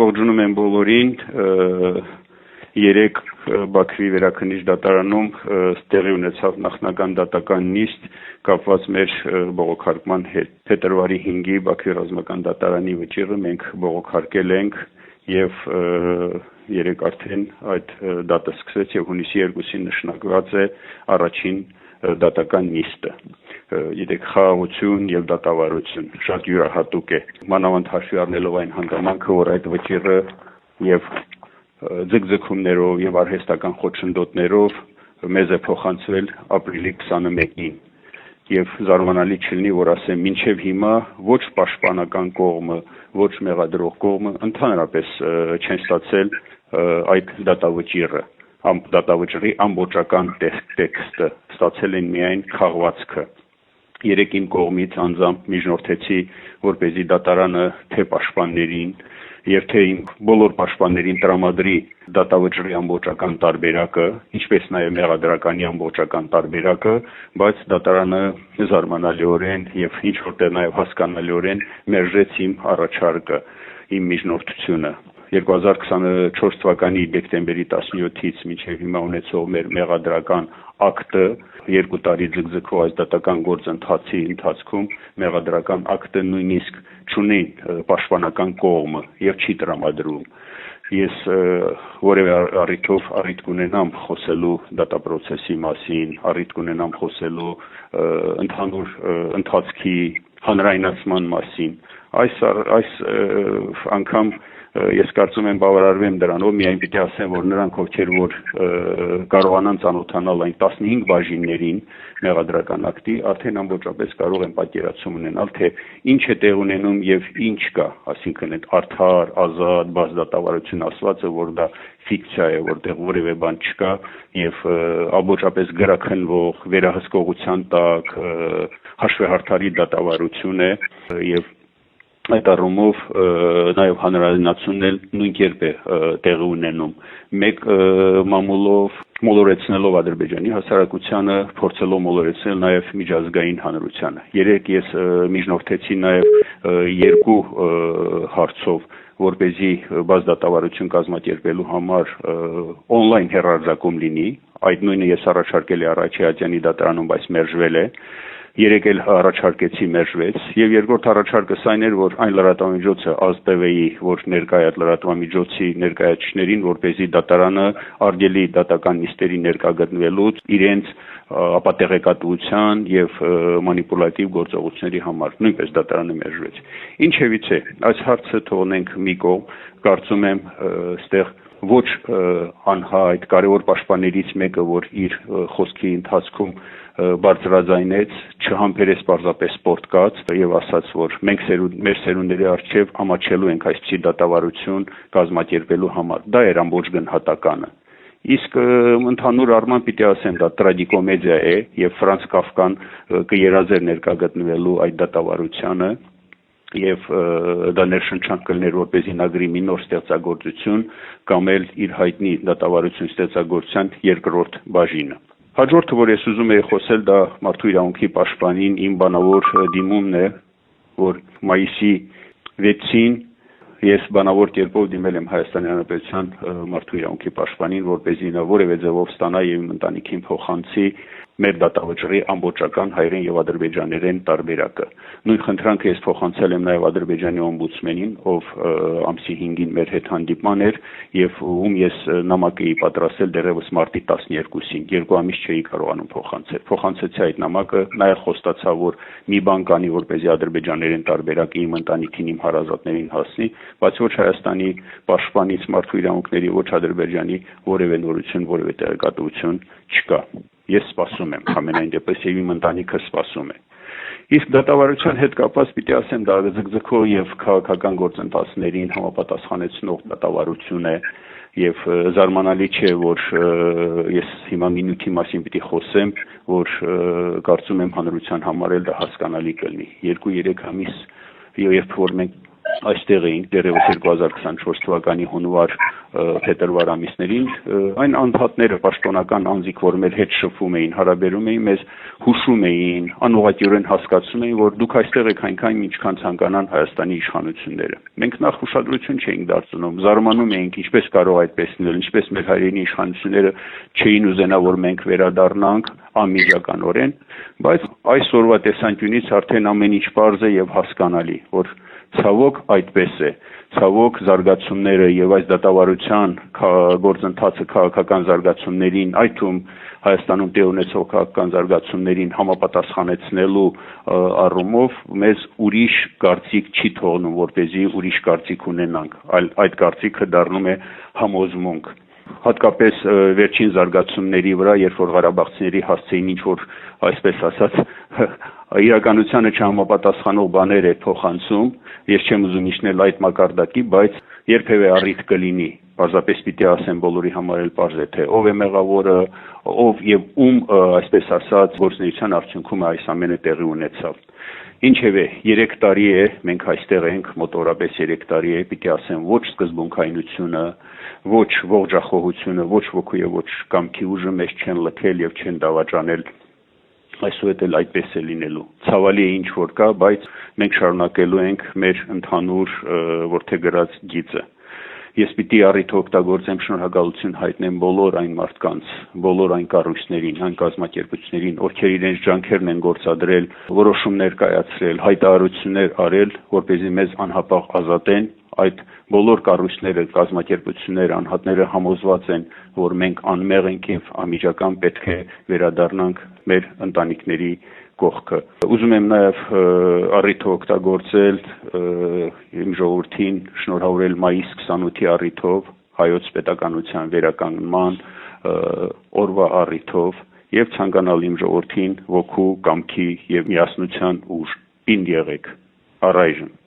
Ողջունում եմ բոլորին, երեկ Բաքվի վերաքննիչ դատարանում տեղի ունեցավ նախնական դատական նիստ կապված մեր բողոքարկման հետ։ Փետրվարի 5-ի Բաքվի ռազմական դատարանի վճիռը մենք բողոքարկել ենք եւ երեկ արդեն այդ դատը սկսեց եւ հունիսի 2-ին նշանակված է առաջին դատական նիստը։ Երեք խաղաղություն եւ դատավարություն շատ յուրահատուկ է, մանավանդ հաշվի առնելով այն հանգամանքը, որ այդ վճիռը եւ ձգձգումներով եւ արհեստական խոչընդոտներով մեզ է փոխանցվել ապրիլի 21-ին եւ զարմանալի չլինի, որ ասեմ, մինչեւ հիմա ոչ պաշտպանական կողմը, ոչ մեղադրող կողմը ընդհանրապես չեն ստացել այդ դատավճիռը, դատավճռի ամբողջական տեքստը, ստացել են միայն քաղվածքը։ Երեկ իմ կողմից անձամբ միջնորդեցի, որպեսզի դատարանը թե պաշտպաններին եւ թե բոլոր պաշտպաններին տրամադրի դատավճռի ամբողջական տարբերակը, ինչպես նաեւ մեղադրականի ամբողջական տարբերակը, բայց դատարանը զարմանալիորեն եւ ինչ որտեղ նաեւ հասկանալիորեն մերժեց իմ առաջարկը, իմ միջնորդությունը։ 2024 թվականի դեկտեմբերի 17-ից մինչև հիմա ունեցող մեր մեղադրական ակտը 2 տարի ձգձգվող այս դատական գործընթացի ընթացքում մեղադրական ակտը նույնիսկ չունի պաշտպանական կողմը եւ չի տրամադրում։ Ես որևէ առիթով առիթ կունենամ խոսելու դատապրոցեսի մասին, առիթ կունենամ խոսելու ընդհանուր ընթացքի հանրայնացման մասին։ Այս անգամ ես կարծում եմ բավարարվեմ դրանով, միայն պիտի ասեմ, որ նրանք ովքեր որ կարողանան ծանոթանալ այն 15 բաժիններին մեղադրական ակտի, արդեն ամբողջապես կարող են պատկերացում ունենալ, թե ինչ է տեղ ունենում եւ ինչ կա, այսինքն այդ արդար, ազատ, բաց դատավարություն ասվածը, որ դա ֆիկցիա է, որտեղ որևէ բան չկա եւ ամբողջապես գրաքննվող, վերահսկողության տակ հաշվեհարթարի դատավարություն է եւ այդ առումով նաև հանրայնացումն էլ նույն կերպ է տեղի ունենում։ Մեկ մամուլով մոլորեցնելով Ադրբեջանի հասարակությանը, փորձելով մոլորեցնել նաև միջազգային հանրությանը։ Երեկ ես միջնորդեցի նաև երկու հարցով, որպեսզի բաց դատավարություն կազմակերպելու համար on-line հեռարձակում լինի։ Այդ նույնը ես առաջարկել եմ Արարատյանի դատարանում, բայց մերժվել է։ Երեկ էլ առաջարկեցի մերժվեց եւ երկրորդ առաջարկս այն էր, որ այն լրատվամիջոցը ԱԶՏՎ-ի, որ ներկայ է լրատվամիջոցի ներկայացուցիչներին, որպեսզի դատարանը արգելի դատական նիստերի ներկա գտնվելուց իրենց ապատեղեկատվության եւ մանիպուլատիվ գործողությունների համար նույնպես դատարանը մերժվեց։ Ինչևիցե, այս հարցը թողնենք մի կողմ, կարծում եմ, այստեղ ոչ անհայտ կարևոր պաշտպաններից մեկը, որ իր խոսքի ընթացքում բարձրաձայնեց, չհամբերեց պարզապես սպորտկաց եւ ասաց, որ մենք մեր սերունդների առջեւ ամաչելու ենք այսպիսի դատավարություն կազմակերպելու համար։ Դա էր ամբողջ գնահատականը։ Իսկ ընդհանուր առմամբ պիտի ասեմ, դա տրագիկոմեդիա է եւ Ֆրանց Կաֆկան կերազեր ներկա գտնվելու այդ դատավարությանը եւ դա ներշնչանք կլներ, որպեսզի նա գրի մի նոր ստեղծագործություն կամ էլ իր հայտնի դատավարություն ստեղծագործության երկրորդ բաժինը։ Հաջորդը, որ ես ուզում եի խոսել, դա մարդու իրավունքի պաշտպանին իմ բանավոր դիմումն է, որ մայիսի 6-ին ես բանավոր կերպով դիմել եմ Հայաստանի Հանրապետության մարդու իրավունքի պաշտպանին, որպեսզի նա որևէ ձևով ստանա եւ իմ ընտանիքին փոխանցի մեր դատավճռի ամբողջական հայերեն եւ ադրբեջաներեն տարբերակը։ Նույն խնդրանքը ես փոխանցել եմ նաեւ Ադրբեջանի օմբուդսմենին, ով ամսի 5-ին մեր հետ հանդիպման էր եւ ում ես նամակ էի պատրաստել դեռևս մարտի 12-ին, 2 ամիս չէի կարողանում փոխանցել։ Փոխանցեցի այդ նամակը, նաեւ խոստացա, որ մի բան կանի, որպեսզի ադրբեջաներեն տարբերակը իմ ընտանիքին, իմ հարազատներին հասնի, բայց ոչ Հայաստանի պաշտպանից մարդու իրավունքների, ոչ Ադրբեջանի որևէ նորություն, որևէ տեղեկատվություն չկա։ Ես սպասում եմ, ամենայն դեպս եւ իմ ընտանիքը սպասում է։ Իսկ դատավարության հետ կապված պիտի ասեմ, դա ձգձգող եւ քաղաքական գործընթացներին համապատասխանեցնող դատավարություն է եւ զարմանալի չէ, որ ես հիմա մինուտի մասին պիտի խոսեմ, որ կարծում եմ հանրության համար էլ դա հասկանալի կլինի։ 2-3 ամիս երբ որ մենք այստեղ էինք դեռևս 2024 թվականի հունվար-փետրվար ամիսներին, այն անդհատները պաշտոնական անձիկ, որ մեր հետ շփվում էին, հարաբերում էին, մեզ հուշում էին, անուղղակիորեն հասկացում էին, որ դուք այստեղ եք այնքան, ինչքան ցանկանան Հայաստանի իշխանությունները։ Մենք նախ ուշադրություն չէինք դարձնում, զարմանում էինք, ինչպես կարող այդպես լինել, ինչպես մեր հայրենի իշխանությունները չէին ուզենա, որ մենք վերադառնանք անմիջականորեն, բայց այսօրվա տեսանկյունից արդեն ամեն ինչ պարզ է եւ հասկանալի, որ ցավոք այդպես է, ցավոք զարգացումները եւ այս դատավարության գործընթացը քաղաքական զարգացումներին, այդ թվում Հայաստանում տեղ ունեցող քաղաքական զարգացումներին համապատասխանեցնելու առումով մեզ ուրիշ կարծիք չի թողնում, որպեսզի ուրիշ կարծիք ունենանք, այլ այդ կարծիքը դառնում է համոզմունք։ Հատկապես վերջին զարգացումների վրա, երբ որ ղարաբաղցիների հասցեին ինչ-որ, այսպես ասած, իրականությանը չհամապատասխանող բաներ է փոխանցում, ես չեմ ուզում իջնել այդ մակարդակի, բայց երբևէ առիթ կլինի, պարզապես պիտի ասեմ բոլորի համար էլ պարզ է, թե ով է մեղավորը, ով եւ ում, այսպես ասած, գործունեության արդյունքում այս ամենը տեղի ունեցավ։ Ինչևէ, 3 տարի է, մենք այստեղ ենք, մոտորապես 3 տարի է, պիտի ասեմ, ոչ սկզբունքայնությունը, ոչ ողջախոհությունը, ոչ ոգու եւ ոչ կամքի ուժը մեզ չեն լքել եւ չեն դավաճանել այսուհետ էլ այդպես է լինելու։ Ցավալի է ինչ որ կա, բայց մենք շարունակելու ենք մեր ընդհանուր որդեգրած գիծը։ Ես պիտի առիթը օգտագործեմ շնորհակալություն հայտնեմ բոլոր այն մարդկանց, բոլոր այն կառույցներին, այն կազմակերպություններին, ովքեր իրենց ջանքերն են գործադրել, որոշումներ կայացրել, հայտարարություններ արել, որպեսզի մեզ անհապաղ ազատեն, այդ բոլոր կառույցները, կազմակերպությունները, անհատները համոզված են, որ մենք անմեղ ենք եւ անմիջական պետք է վերադառնանք մեր ընտանիքների կողքը։ Ուզում եմ նաև առիթը օգտագործել իմ ժողովրդին շնորհավորել մայիս 28-ի առիթով հայոց պետականության վերականգնման օրվա առիթով եւ ցանկանալ իմ ժողովրդին ոգու, կամքի եւ միասնության ուժ։ Պինդ եղեք առայժմ։